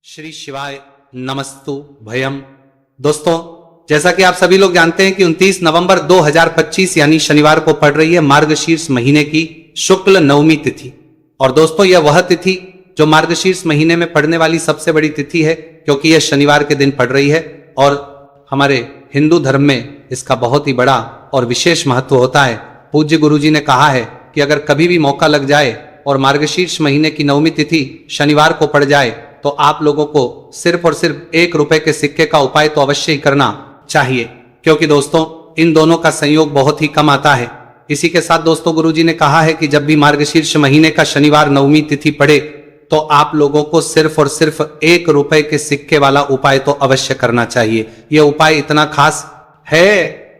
श्री शिवाय नमस्तु भयम। दोस्तों, जैसा कि आप सभी लोग जानते हैं कि 29 नवंबर 2025 यानी शनिवार को पड़ रही है मार्गशीर्ष महीने की शुक्ल नवमी तिथि। और दोस्तों, यह वह तिथि जो मार्गशीर्ष महीने में पड़ने वाली सबसे बड़ी तिथि है, क्योंकि यह शनिवार के दिन पड़ रही है। और हमारे हिंदू धर्म में इसका बहुत ही बड़ा और विशेष महत्व होता है। पूज्य गुरुजी ने कहा है कि अगर कभी भी मौका लग जाए और मार्गशीर्ष महीने की नवमी तिथि शनिवार को पड़ जाए तो आप लोगों को सिर्फ और सिर्फ 1 रुपए के सिक्के का उपाय तो अवश्य ही करना चाहिए, क्योंकि दोस्तों इन दोनों का संयोग बहुत ही कम आता है। इसी के साथ दोस्तों, गुरुजी ने कहा है कि जब भी मार्गशीर्ष महीने का शनिवार नवमी तिथि पड़े तो आप लोगों को सिर्फ और सिर्फ 1 रुपए के सिक्के वाला उपाय तो अवश्य करना चाहिए। यह उपाय इतना खास है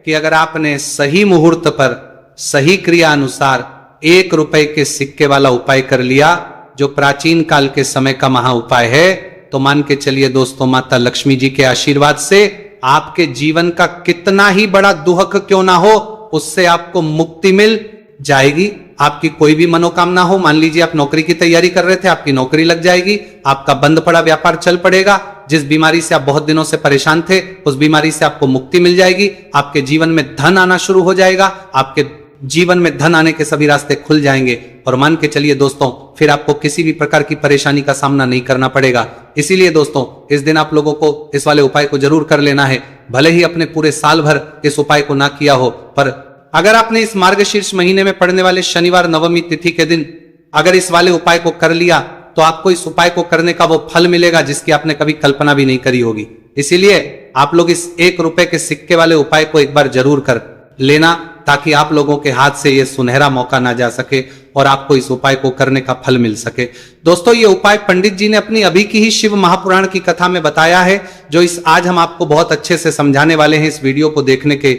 कि अगर आपने सही मुहूर्त पर सही क्रिया अनुसार 1 रुपए के सिक्के वाला उपाय कर लिया, जो प्राचीन काल के समय का महा उपाय है, तो मान के चलिए दोस्तों, माता लक्ष्मी जी के आशीर्वाद से आपके जीवन का कितना ही बड़ा दुहक क्यों ना हो, उससे आपको मुक्ति मिल जाएगी। आपकी कोई भी मनोकामना हो, मान लीजिए आप नौकरी की तैयारी कर रहे थे, आपकी नौकरी लग जाएगी, आपका बंद पड़ा व्यापार चल पड़ेगा, जिस बीमारी से आप बहुत दिनों से परेशान थे उस बीमारी से आपको मुक्ति मिल जाएगी, आपके जीवन में धन आना शुरू हो जाएगा, आपके जीवन में धन आने के सभी रास्ते खुल जाएंगे। और मान के चलिए दोस्तों, फिर आपको किसी भी प्रकार की परेशानी का सामना नहीं करना पड़ेगा। इसीलिए दोस्तों, इस दिन आप लोगों को इस वाले उपाय को जरूर कर लेना है। भले ही अपने पूरे साल भर इस उपाय को ना किया हो, पर अगर आपने इस मार्गशीर्ष महीने में पड़ने वाले शनिवार नवमी तिथि के दिन अगर इस वाले उपाय को कर लिया तो आपको इस उपाय को करने का वो फल मिलेगा जिसकी आपने कभी कल्पना भी नहीं करी होगी। इसीलिए आप लोग इस 1 रुपए के सिक्के वाले उपाय को एक बार जरूर कर लेना, ताकि आप लोगों के हाथ से यह सुनहरा मौका ना जा सके और आपको इस उपाय को करने का फल मिल सके। दोस्तों, ये उपाय पंडित जी ने अपनी अभी की ही शिव महापुराण की कथा में बताया है, जो इस आज हम आपको बहुत अच्छे से समझाने वाले हैं। इस वीडियो को देखने के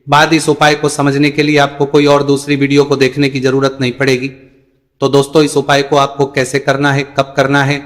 बाद इस उपाय को समझने के लिए आपको कोई और दूसरी वीडियो को देखने की जरूरत नहीं पड़ेगी। तो दोस्तों, इस उपाय को आपको कैसे करना है, कब करना है,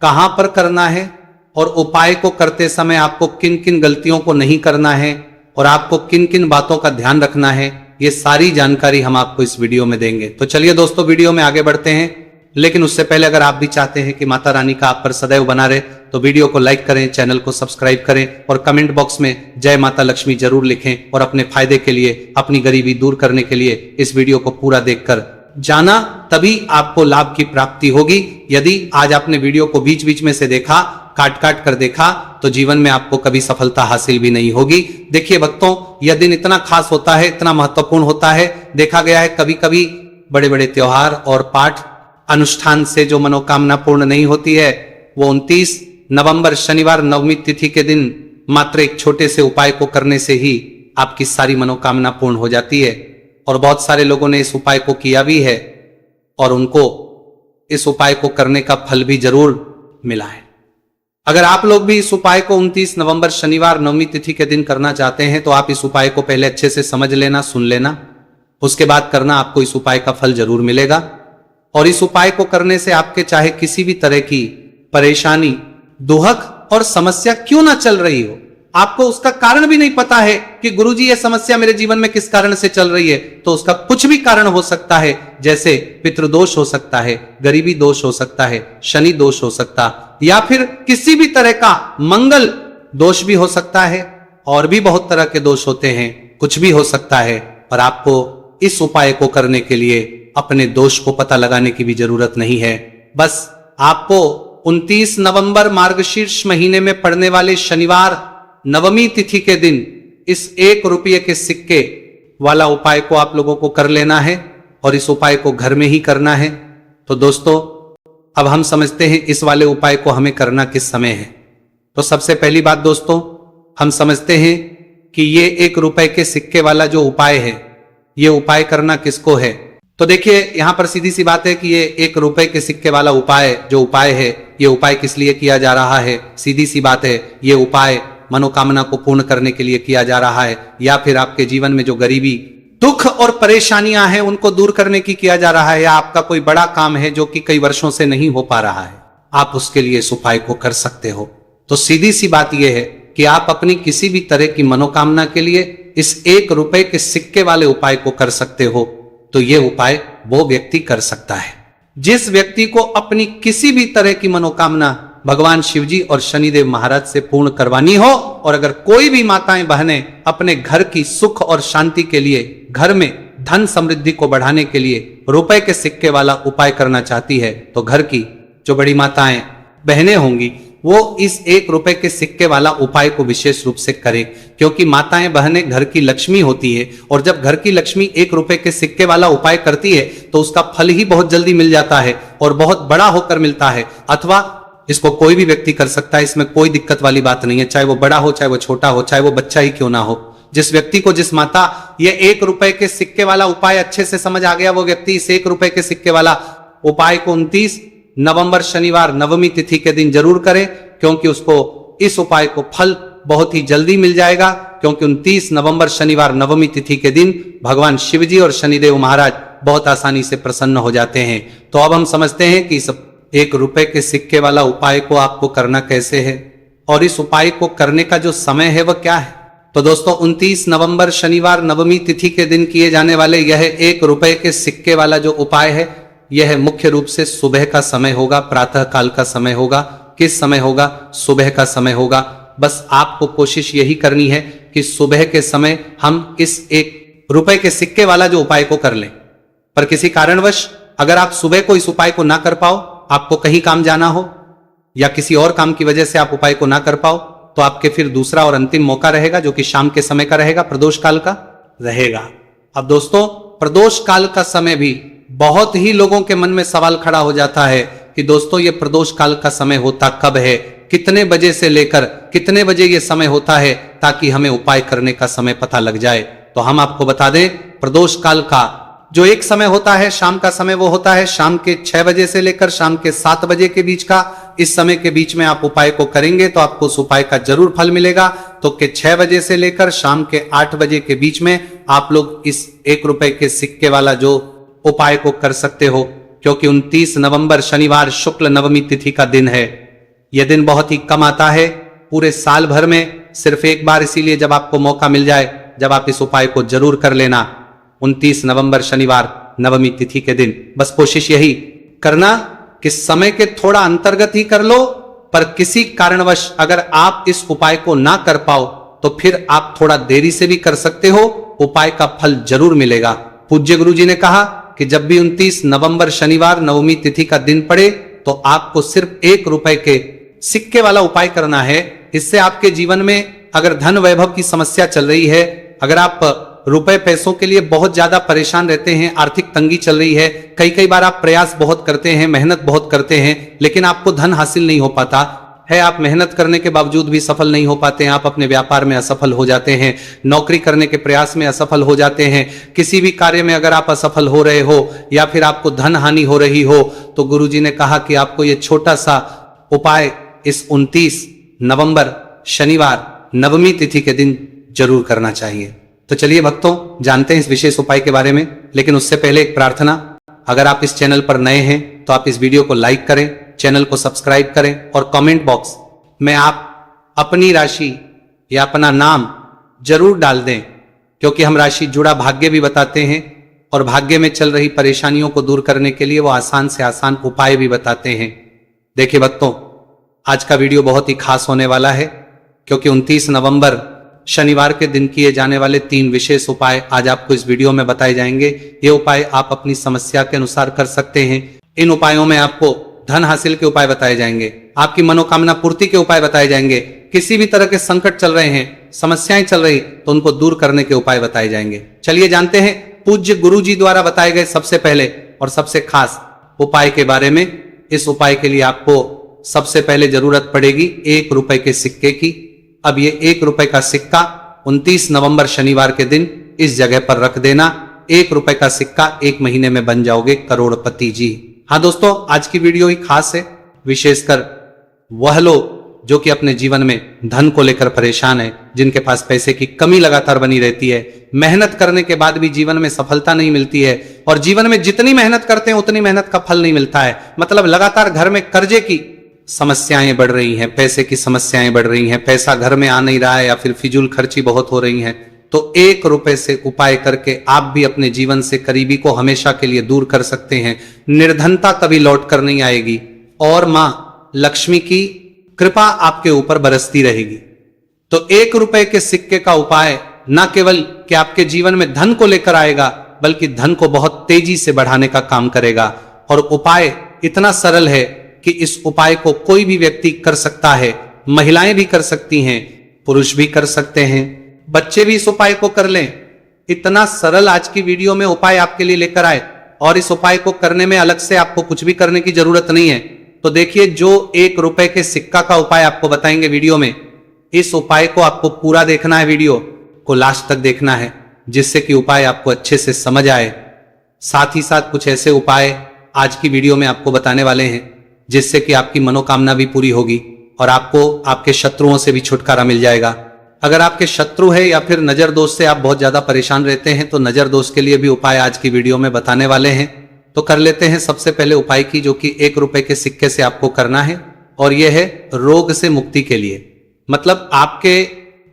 कहां पर करना है, और उपाय को करते समय आपको किन किन गलतियों को नहीं करना है और आपको किन किन बातों का ध्यान रखना है, ये सारी जानकारी हम आपको इस वीडियो में देंगे। तो चलिए दोस्तों, वीडियो में आगे बढ़ते हैं। लेकिन उससे पहले अगर आप भी चाहते हैं कि माता रानी का आप पर सदैव बना रहे, तो वीडियो को लाइक करें, चैनल को सब्सक्राइब करें और कमेंट बॉक्स में जय माता लक्ष्मी जरूर लिखें। और अपने फायदे के लिए, अपनी गरीबी दूर करने के लिए इस वीडियो को पूरा देखकर जाना, तभी आपको लाभ की प्राप्ति होगी। यदि आज आपने वीडियो को बीच बीच में से देखा, काट काट कर देखा, तो जीवन में आपको कभी सफलता हासिल भी नहीं होगी। देखिए भक्तों, यह दिन इतना खास होता है, इतना महत्वपूर्ण होता है। देखा गया है कभी कभी बड़े बड़े त्योहार और पाठ अनुष्ठान से जो मनोकामना पूर्ण नहीं होती है, वो 29 नवंबर शनिवार नवमी तिथि के दिन मात्र एक छोटे से उपाय को करने से ही आपकी सारी मनोकामना पूर्ण हो जाती है। और बहुत सारे लोगों ने इस उपाय को किया भी है और उनको इस उपाय को करने का फल भी जरूर मिला है। अगर आप लोग भी इस उपाय को 29 नवंबर शनिवार नवमी तिथि के दिन करना चाहते हैं, तो आप इस उपाय को पहले अच्छे से समझ लेना, सुन लेना, उसके बाद करना, आपको इस उपाय का फल जरूर मिलेगा। और इस उपाय को करने से आपके चाहे किसी भी तरह की परेशानी, दुहक और समस्या क्यों ना चल रही हो, आपको उसका कारण भी नहीं पता है कि गुरुजी ये समस्या मेरे जीवन में किस कारण से चल रही है, तो उसका कुछ भी कारण हो सकता है। जैसे पितृदोष हो सकता है, गरीबी दोष हो सकता है, शनि दोष हो सकता, या फिर किसी भी तरह का मंगल दोष भी हो सकता है, और भी बहुत तरह के दोष होते हैं, कुछ भी हो सकता है। पर आपको इस उपाय को करने के लिए अपने दोष को पता लगाने की भी जरूरत नहीं है। बस आपको 29 नवंबर मार्गशीर्ष महीने में पड़ने वाले शनिवार नवमी तिथि के दिन इस 1 रुपये के सिक्के वाला उपाय को आप लोगों को कर लेना है, और इस उपाय को घर में ही करना है। तो दोस्तों, अब हम समझते हैं इस वाले उपाय को हमें करना किस समय है। तो सबसे पहली बात दोस्तों, हम समझते हैं कि ये 1 रुपए के सिक्के वाला जो उपाय है, ये उपाय करना किसको है। तो देखिए, यहां पर सीधी सी बात है कि ये 1 रुपए के सिक्के वाला उपाय जो उपाय है, ये उपाय किस लिए किया जा रहा है। सीधी सी बात है, ये उपाय मनोकामना को पूर्ण करने के लिए किया जा रहा है, या फिर आपके जीवन में जो गरीबी, दुख और परेशानियां हैं उनको दूर करने की किया जा रहा है, या आपका कोई बड़ा काम है जो कि कई वर्षों से नहीं हो पा रहा है, आप उसके लिए इस उपाय को कर सकते हो। तो सीधी सी बात यह है कि आप अपनी किसी भी तरह की मनोकामना के लिए इस 1 रुपए के सिक्के वाले उपाय को कर सकते हो। तो यह उपाय वो व्यक्ति कर सकता है जिस व्यक्ति को अपनी किसी भी तरह की मनोकामना भगवान शिवजी और शनिदेव महाराज से पूर्ण करवानी हो। और अगर कोई भी माताएं बहनें अपने घर की सुख और शांति के लिए, घर में धन समृद्धि को बढ़ाने के लिए रुपए के सिक्के वाला उपाय करना चाहती है, तो घर की जो बड़ी माताएं बहनें होंगी वो इस 1 रुपए के सिक्के वाला उपाय को विशेष रूप से करें, क्योंकि माताएं बहनें घर की लक्ष्मी होती है। और जब घर की लक्ष्मी 1 रुपए के सिक्के वाला उपाय करती है तो उसका फल ही बहुत जल्दी मिल जाता है और बहुत बड़ा होकर मिलता है। अथवा इसको कोई भी व्यक्ति कर सकता है, इसमें कोई दिक्कत वाली बात नहीं है, चाहे वो बड़ा हो, चाहे वो छोटा हो, चाहे वो बच्चा ही क्यों ना हो। जिस व्यक्ति को, जिस माता ये 1 रुपए के सिक्के वाला उपाय अच्छे से समझ आ गया, वो व्यक्ति इस 1 रुपए के सिक्के वाला उपाय को 29 नवंबर शनिवार नवमी तिथि के दिन जरूर करे, क्योंकि उसको इस उपाय को फल बहुत ही जल्दी मिल जाएगा। क्योंकि 29 नवंबर शनिवार नवमी तिथि के दिन भगवान शिवजी और शनिदेव महाराज बहुत आसानी से प्रसन्न हो जाते हैं। तो अब हम समझते हैं कि इस 1 रुपए के सिक्के वाला उपाय को आपको करना कैसे है और इस उपाय को करने का जो समय है वह क्या है। तो दोस्तों 29 नवंबर शनिवार नवमी तिथि के दिन किए जाने वाले यह 1 रुपए के सिक्के वाला जो उपाय है, यह मुख्य रूप से सुबह का समय होगा, प्रातः काल का समय होगा। किस समय होगा? सुबह का समय होगा। बस आपको कोशिश यही करनी है कि सुबह के समय हम इस 1 रुपए के सिक्के वाला जो उपाय को कर लें। पर किसी कारणवश अगर आप सुबह को इस उपाय को ना कर पाओ, आपको कहीं काम जाना हो या किसी और काम की वजह से आप उपाय को ना कर पाओ, तो आपके फिर दूसरा और अंतिम मौका रहेगा, जो कि शाम के समय का रहेगा, प्रदोष काल का रहेगा। अब दोस्तों प्रदोष काल का समय भी बहुत ही लोगों के मन में सवाल खड़ा हो जाता है कि दोस्तों ये प्रदोष काल का समय होता कब है, कितने बजे से लेकर कितने बजे ये समय होता है, ताकि हमें उपाय करने का समय पता लग जाए। तो हम आपको बता दें, प्रदोष काल का जो एक समय होता है, शाम का समय, वो होता है शाम के 6 बजे से लेकर शाम के 7 बजे के बीच का। इस समय के बीच में आप उपाय को करेंगे तो आपको उस उपाय का जरूर फल मिलेगा। तो के 6 बजे से लेकर शाम के 8 बजे के बीच में आप लोग इस 1 रुपए के सिक्के वाला जो उपाय को कर सकते हो, क्योंकि 29 नवंबर शनिवार शुक्ल नवमी तिथि का दिन है। यह दिन बहुत ही कम आता है पूरे साल भर में, सिर्फ एक बार, इसीलिए जब आपको मौका मिल जाए, जब आप इस उपाय को जरूर कर लेना 29 नवंबर शनिवार नवमी तिथि के दिन। बस कोशिश यही करना कि समय के थोड़ा अंतर्गत ही कर लो, पर किसी कारणवश अगर आप इस उपाय को ना कर पाओ तो फिर आप थोड़ा देरी से भी कर सकते हो, उपाय का फल जरूर मिलेगा। पूज्य गुरु जी ने कहा कि जब भी 29 नवंबर शनिवार नवमी तिथि का दिन पड़े तो आपको सिर्फ 1 रुपए के सिक्के वाला उपाय करना है। इससे आपके जीवन में अगर धन वैभव की समस्या चल रही है, अगर आप रुपए पैसों के लिए बहुत ज्यादा परेशान रहते हैं, आर्थिक तंगी चल रही है, कई बार आप प्रयास बहुत करते हैं, मेहनत बहुत करते हैं, लेकिन आपको धन हासिल नहीं हो पाता है, आप मेहनत करने के बावजूद भी सफल नहीं हो पाते हैं, आप अपने व्यापार में असफल हो जाते हैं, नौकरी करने के प्रयास में असफल हो जाते हैं, किसी भी कार्य में अगर आप असफल हो रहे हो या फिर आपको धन हानि हो रही हो, तो गुरुजी ने कहा कि आपको ये छोटा सा उपाय इस 29 नवंबर शनिवार नवमी तिथि के दिन जरूर करना चाहिए। तो चलिए भक्तों, जानते हैं इस विशेष उपाय के बारे में, लेकिन उससे पहले एक प्रार्थना। अगर आप इस चैनल पर नए हैं तो आप इस वीडियो को लाइक करें, चैनल को सब्सक्राइब करें और कमेंट बॉक्स में आप अपनी राशि या अपना नाम जरूर डाल दें, क्योंकि हम राशि जुड़ा भाग्य भी बताते हैं और भाग्य में चल रही परेशानियों को दूर करने के लिए वो आसान से आसान उपाय भी बताते हैं। देखिए भक्तों, आज का वीडियो बहुत ही खास होने वाला है, क्योंकि 29 नवंबर शनिवार के दिन किए जाने वाले 3 विशेष उपाय आज आपको इस वीडियो में बताए जाएंगे। ये उपाय आप अपनी समस्या के अनुसार कर सकते हैं। इन उपायों में आपको धन हासिल के उपाय बताए जाएंगे, आपकी मनोकामना पूर्ति के उपाय बताए जाएंगे, किसी भी तरह के संकट चल रहे हैं, समस्याएं चल रही, तो उनको दूर करने के उपाय बताए जाएंगे। चलिए जानते हैं पूज्य गुरु जी द्वारा बताए गए सबसे पहले और सबसे खास उपाय के बारे में। इस उपाय के लिए आपको सबसे पहले जरूरत पड़ेगी 1 रुपए के सिक्के की। अब ये 1 रुपए का सिक्का 29 नवंबर शनिवार के दिन इस जगह पर रख देना। 1 रुपए का सिक्का 1 महीने में बन जाओगे करोड़पति जी। हाँ दोस्तों, आज की वीडियो ही खास है, विशेषकर वह लोग जो कि अपने जीवन में धन को लेकर परेशान है, जिनके पास पैसे की कमी लगातार बनी रहती है, मेहनत करने के बाद भी जीवन में सफलता नहीं मिलती है, और जीवन में जितनी मेहनत करते हैं उतनी मेहनत का फल नहीं मिलता है। मतलब लगातार घर में कर्जे की समस्याएं बढ़ रही हैं, पैसे की समस्याएं बढ़ रही हैं, पैसा घर में आ नहीं रहा है या फिर फिजूल खर्ची बहुत हो रही है, तो 1 रुपए से उपाय करके आप भी अपने जीवन से करीबी को हमेशा के लिए दूर कर सकते हैं। निर्धनता कभी लौट कर नहीं आएगी और माँ लक्ष्मी की कृपा आपके ऊपर बरसती रहेगी। तो 1 रुपए के सिक्के का उपाय न केवल कि आपके जीवन में धन को लेकर आएगा, बल्कि धन को बहुत तेजी से बढ़ाने का काम करेगा। और उपाय इतना सरल है कि इस उपाय को कोई भी व्यक्ति कर सकता है। महिलाएं भी कर सकती हैं, पुरुष भी कर सकते हैं, बच्चे भी इस उपाय को कर लें। इतना सरल आज की वीडियो में उपाय आपके लिए लेकर आए, और इस उपाय को करने में अलग से आपको कुछ भी करने की जरूरत नहीं है। तो देखिए, जो 1 रुपए के सिक्का का उपाय आपको बताएंगे वीडियो में, इस उपाय को आपको पूरा देखना है, वीडियो को लास्ट तक देखना है, जिससे कि उपाय आपको अच्छे से समझ आए। साथ ही साथ कुछ ऐसे उपाय आज की वीडियो में आपको बताने वाले हैं जिससे कि आपकी मनोकामना भी पूरी होगी और आपको आपके शत्रुओं से भी छुटकारा मिल जाएगा। अगर आपके शत्रु है या फिर नजर दोष से आप बहुत ज्यादा परेशान रहते हैं, तो नजर दोष के लिए भी उपाय आज की वीडियो में बताने वाले हैं। तो कर लेते हैं सबसे पहले उपाय की, जो कि 1 रुपए के सिक्के से आपको करना है, और यह है रोग से मुक्ति के लिए। मतलब आपके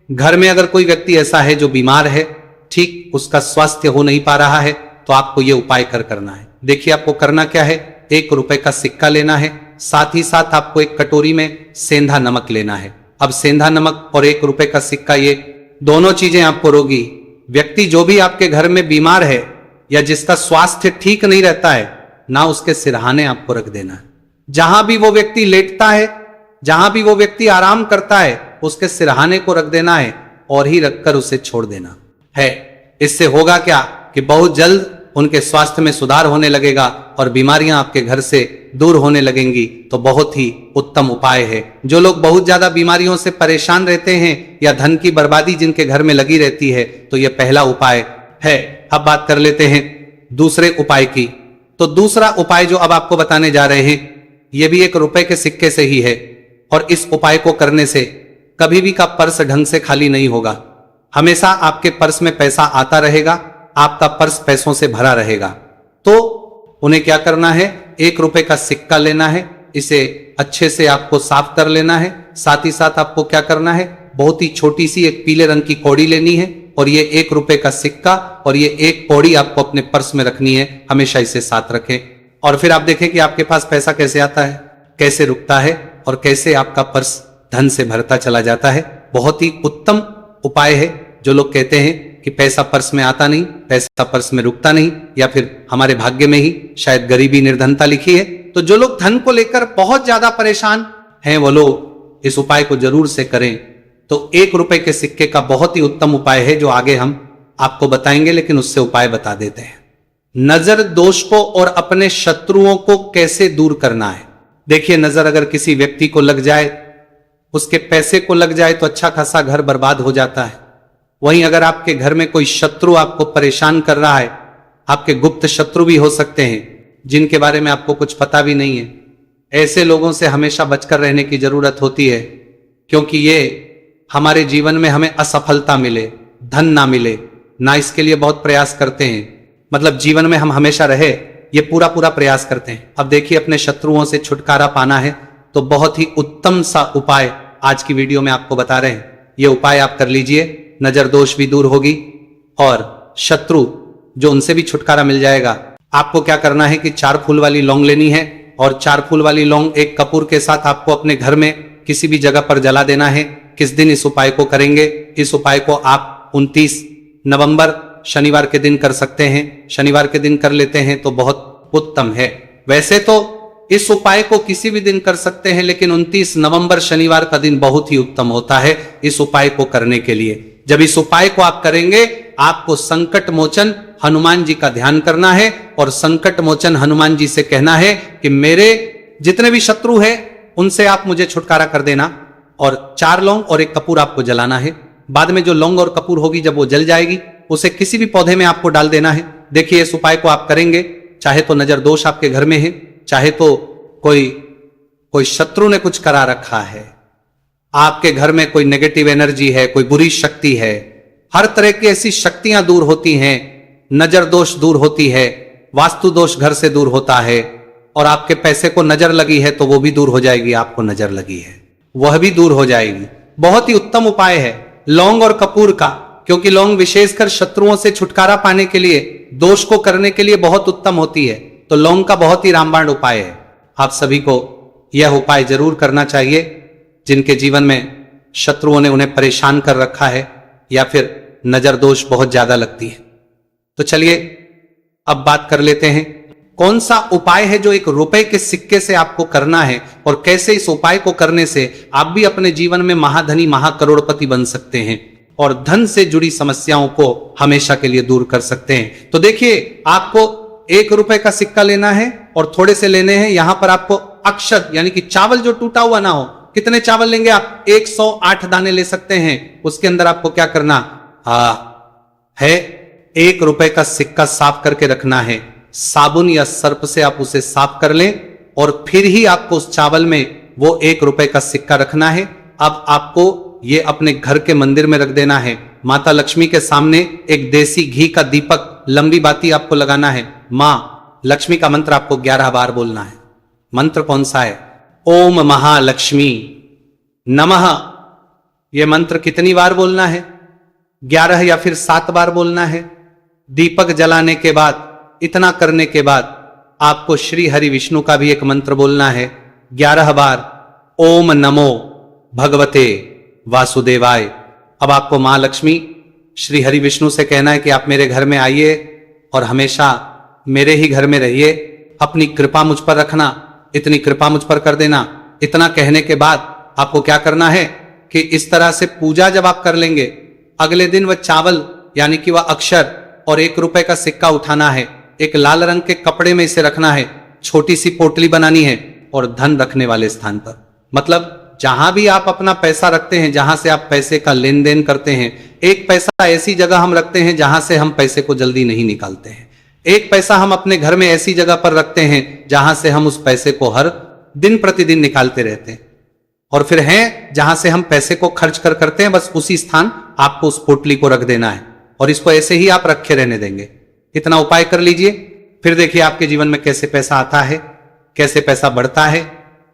घर में अगर कोई व्यक्ति ऐसा है जो बीमार है, ठीक उसका स्वास्थ्य हो नहीं पा रहा है, तो आपको यह उपाय करना है। देखिए आपको करना क्या है, 1 रुपए का सिक्का लेना है, साथ ही साथ आपको एक कटोरी में सेंधा नमक लेना है। अब सेंधा नमक और 1 रुपए का सिक्का, ये दोनों चीजें आपको रोगी व्यक्ति, जो भी आपके घर में बीमार है या जिसका स्वास्थ्य ठीक नहीं रहता है ना, उसके सिरहाने आपको रख देना है। जहां भी वो व्यक्ति लेटता है, जहां भी वो व्यक्ति आराम करता है, उसके सिरहाने को रख देना है और ही रखकर उसे छोड़ देना है। इससे होगा क्या कि बहुत जल्द उनके स्वास्थ्य में सुधार होने लगेगा और बीमारियां आपके घर से दूर होने लगेंगी। तो बहुत ही उत्तम उपाय है। जो लोग बहुत ज्यादा बीमारियों से परेशान रहते हैं या धन की बर्बादी जिनके घर में लगी रहती है, तो यह पहला उपाय है। अब बात कर लेते हैं दूसरे उपाय की। तो दूसरा उपाय जो अब आपको बताने जा रहे हैं, यह भी 1 रुपए के सिक्के से ही है, और इस उपाय को करने से कभी भी का पर्स ढंग से खाली नहीं होगा। हमेशा आपके पर्स में पैसा आता रहेगा, आपका पर्स पैसों से भरा रहेगा। तो उन्हें क्या करना है, 1 रुपए का सिक्का लेना है, इसे अच्छे से आपको साफ कर लेना है। साथ ही साथ आपको क्या करना है, बहुत ही छोटी सी एक पीले रंग की कौड़ी लेनी है, और ये 1 रुपए का सिक्का और ये एक कौड़ी आपको अपने पर्स में रखनी है। हमेशा इसे साथ रखें, और फिर आप देखें कि आपके पास पैसा कैसे आता है, कैसे रुकता है, और कैसे आपका पर्स धन से भरता चला जाता है। बहुत ही उत्तम उपाय है। जो लोग कहते हैं कि पैसा पर्स में आता नहीं, पैसा पर्स में रुकता नहीं, या फिर हमारे भाग्य में ही शायद गरीबी निर्धनता लिखी है, तो जो लोग धन को लेकर बहुत ज्यादा परेशान हैं, वो लोग इस उपाय को जरूर से करें। तो 1 रुपए के सिक्के का बहुत ही उत्तम उपाय है, जो आगे हम आपको बताएंगे, लेकिन उससे उपाय बता देते हैं। नजर दोष को और अपने शत्रुओं को कैसे दूर करना है। देखिए, नजर अगर किसी व्यक्ति को लग जाए, उसके पैसे को लग जाए, तो अच्छा खासा घर बर्बाद हो जाता है। वहीं अगर आपके घर में कोई शत्रु आपको परेशान कर रहा है, आपके गुप्त शत्रु भी हो सकते हैं जिनके बारे में आपको कुछ पता भी नहीं है, ऐसे लोगों से हमेशा बचकर रहने की जरूरत होती है, क्योंकि ये हमारे जीवन में हमें असफलता मिले, धन ना मिले ना, इसके लिए बहुत प्रयास करते हैं। मतलब जीवन में हम हमेशा रहे, ये पूरा प्रयास करते हैं। अब देखिए, अपने शत्रुओं से छुटकारा पाना है, तो बहुत ही उत्तम सा उपाय आज की वीडियो में आपको बता रहे हैं। ये उपाय आप कर लीजिए, नजर दोष भी दूर होगी और शत्रु जो उनसे भी छुटकारा मिल जाएगा। आपको क्या करना है कि 4 फूल वाली लौंग लेनी है, और 4 फूल वाली लौंग एक कपूर के साथ आपको अपने घर में किसी भी जगह पर जला देना है। किस दिन इस उपाय को करेंगे? इस उपाय को आप 29 नवंबर शनिवार के दिन कर सकते हैं। शनिवार के दिन कर लेते हैं तो बहुत उत्तम है। वैसे तो इस उपाय को किसी भी दिन कर सकते हैं, लेकिन 29 नवंबर शनिवार का दिन बहुत ही उत्तम होता है इस उपाय को करने के लिए। जब इस उपाय को आप करेंगे, आपको संकट मोचन हनुमान जी का ध्यान करना है, और संकट मोचन हनुमान जी से कहना है कि मेरे जितने भी शत्रु हैं उनसे आप मुझे छुटकारा कर देना। और 4 लौंग और 1 कपूर आपको जलाना है। बाद में जो लौंग और कपूर होगी, जब वो जल जाएगी, उसे किसी भी पौधे में आपको डाल देना है। देखिए, इस उपाय को आप करेंगे, चाहे तो नजर दोष आपके घर में है, चाहे तो कोई शत्रु ने कुछ करा रखा है, आपके घर में कोई नेगेटिव एनर्जी है, कोई बुरी शक्ति है, हर तरह की ऐसी शक्तियां दूर होती हैं। नजर दोष दूर होती है, वास्तु दोष घर से दूर होता है, और आपके पैसे को नजर लगी है तो वो भी दूर हो जाएगी। आपको नजर लगी है वह भी दूर हो जाएगी। बहुत ही उत्तम उपाय है लौंग और कपूर का, क्योंकि लौंग विशेषकर शत्रुओं से छुटकारा पाने के लिए, दोष को करने के लिए बहुत उत्तम होती है। तो लौंग का बहुत ही रामबाण उपाय है। आप सभी को यह उपाय जरूर करना चाहिए जिनके जीवन में शत्रुओं ने उन्हें परेशान कर रखा है या फिर नजर दोष बहुत ज्यादा लगती है। तो चलिए अब बात कर लेते हैं कौन सा उपाय है जो 1 रुपए के सिक्के से आपको करना है और कैसे इस उपाय को करने से आप भी अपने जीवन में महाधनी महाकरोड़पति बन सकते हैं और धन से जुड़ी समस्याओं को हमेशा के लिए दूर कर सकते हैं। तो देखिए, आपको 1 रुपए का सिक्का लेना है और थोड़े से लेने हैं। यहां पर आपको अक्षत यानी कि चावल जो टूटा हुआ ना हो, कितने चावल लेंगे आप? 108 दाने ले सकते हैं। उसके अंदर आपको क्या करना है? 1 रुपए का सिक्का साफ करके रखना है। साबुन या सर्प से आप उसे साफ कर लें और फिर ही आपको उस चावल में वो 1 रुपए का सिक्का रखना है। अब आपको ये अपने घर के मंदिर में रख देना है। माता लक्ष्मी के सामने एक देसी घी का दीपक, लंबी बाती आपको लगाना है। मां लक्ष्मी का मंत्र आपको 11 बार बोलना है। मंत्र कौन सा है? ओम महालक्ष्मी नमः। यह मंत्र कितनी बार बोलना है? 11 या फिर 7 बार बोलना है। दीपक जलाने के बाद, इतना करने के बाद आपको श्री हरि विष्णु का भी एक मंत्र बोलना है 11 बार। ओम नमो भगवते वासुदेवाय। अब आपको मां लक्ष्मी श्री हरि विष्णु से कहना है कि आप मेरे घर में आइए और हमेशा मेरे ही घर में रहिए। अपनी कृपा मुझ पर रखना, इतनी कृपा मुझ पर कर देना। इतना कहने के बाद आपको क्या करना है कि इस तरह से पूजा जब आप कर लेंगे, अगले दिन वह चावल यानी कि वह अक्षर और 1 रुपए का सिक्का उठाना है। एक लाल रंग के कपड़े में इसे रखना है। छोटी सी पोटली बनानी है और धन रखने वाले स्थान पर, मतलब जहां भी आप अपना पैसा रखते हैं, जहां से आप पैसे का लेन देन करते हैं, एक पैसा ऐसी जगह हम रखते हैं जहां से हम पैसे को जल्दी नहीं निकालते हैं। एक पैसा हम अपने घर में ऐसी जगह पर रखते हैं जहां से हम उस पैसे को हर दिन प्रतिदिन निकालते रहते हैं। और फिर है जहां से हम पैसे को खर्च करते हैं, बस उसी स्थान आपको उस पोटली को रख देना है और इसको ऐसे ही आप रखे रहने देंगे। इतना उपाय कर लीजिए, फिर देखिए आपके जीवन में कैसे पैसा आता है, कैसे पैसा बढ़ता है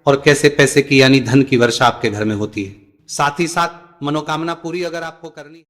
और कैसे पैसे की यानी धन की वर्षा आपके घर में होती है। साथ ही साथ मनोकामना पूरी अगर आपको करनी